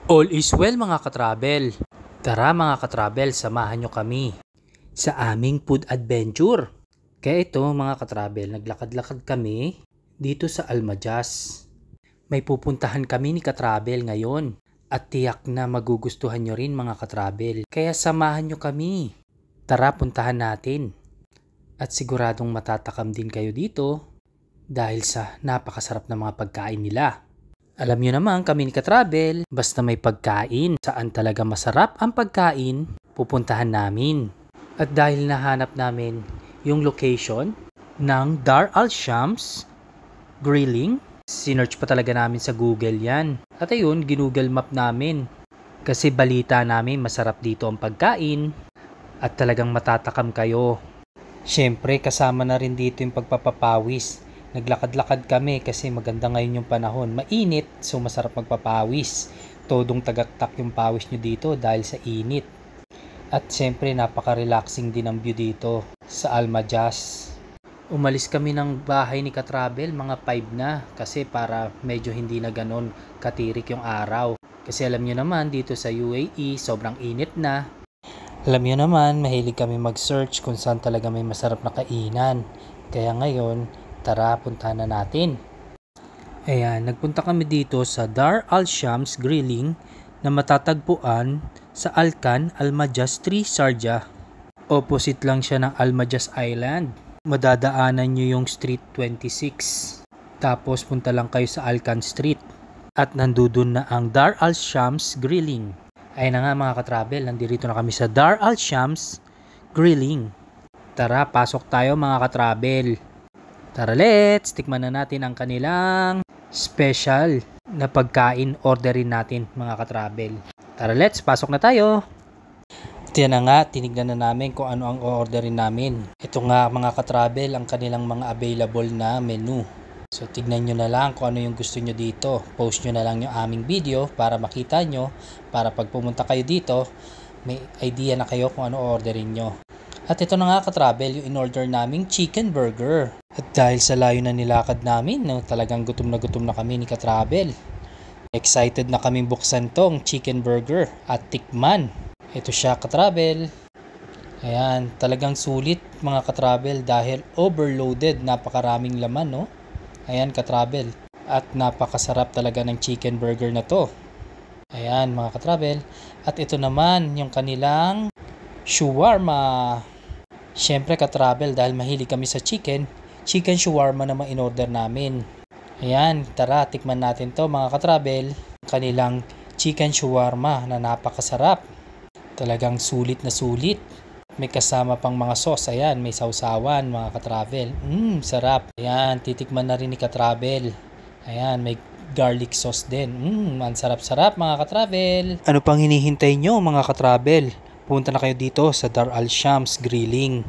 All is well mga katravel. Tara mga katravel, samahan nyo kami sa aming food adventure. Kaya ito mga katravel, naglakad-lakad kami dito sa Almajas. May pupuntahan kami ni katravel ngayon at tiyak na magugustuhan nyo rin mga katravel. Kaya samahan nyo kami. Tara puntahan natin. At siguradong matatakam din kayo dito dahil sa napakasarap na mga pagkain nila. Alam nyo naman kami ni katravel, basta may pagkain, saan talaga masarap ang pagkain, pupuntahan namin. At dahil nahanap namin yung location ng Dar Al Shams Grilling, sinearch pa talaga namin sa Google yan. At ayun, ginoogle map namin. Kasi balita namin masarap dito ang pagkain at talagang matatakam kayo. Siyempre kasama na rin dito yung pagpapapawis. Naglakad-lakad kami kasi maganda ngayon yung panahon. Mainit, so masarap magpapawis. Todong tagaktak yung pawis nyo dito dahil sa init. At siyempre napaka-relaxing din ang view dito sa Almajas. Umalis kami ng bahay ni katravel, mga 5 na. Kasi para medyo hindi na ganon katirik yung araw. Kasi alam nyo naman dito sa UAE, sobrang init na. Alam nyo naman, mahilig kami mag-search kung saan talaga may masarap na kainan. Kaya ngayon, tara, puntahan na natin. Ayan, nagpunta kami dito sa Dar Al Shams Grilling na matatagpuan sa Alcan, Almajas 3, Sharjah. Opposite lang siya ng Almajas Island. Madadaanan nyo yung Street 26. Tapos punta lang kayo sa Alcan Street. At nandudun na ang Dar Al Shams Grilling. Ayun na nga mga katravel, nandito na kami sa Dar Al Shams Grilling. Tara, pasok tayo mga katravel. Tara, let's tikman na natin ang kanilang special na pagkain. Orderin natin mga katravel. Tara, let's pasok na tayo. Ito na nga, tinignan na namin kung ano ang orderin namin. Ito nga mga katravel, ang kanilang mga available na menu. So tignan nyo na lang kung ano yung gusto nyo dito. Post nyo na lang yung aming video para makita nyo. Para pag pumunta kayo dito, may idea na kayo kung ano orderin nyo. At ito na nga katravel, yung in-order naming chicken burger. At dahil sa layo na nilakad namin, no, talagang gutom na kami ni katravel. Excited na kaming buksan tong chicken burger at tikman. Ito siya katravel. Ayan, talagang sulit mga katravel dahil overloaded, napakaraming laman, no? Ayan katravel. At napakasarap talaga ng chicken burger na to. Ayan mga katravel. At ito naman yung kanilang shawarma. Siyempre katravel, dahil mahilig kami sa chicken shawarma naman in-order namin. Ayan, tara, tikman natin to mga katravel. Kanilang chicken shawarma na napakasarap. Talagang sulit na sulit. May kasama pang mga sauce. Ayan, may sausawan mga katravel. Sarap. Ayan, titikman na rin ni katravel. Ayan, may garlic sauce din. Ang sarap-sarap mga katravel. Ano pang hinihintay nyo mga katravel? Punta na kayo dito sa Dar Al Shams Grilling.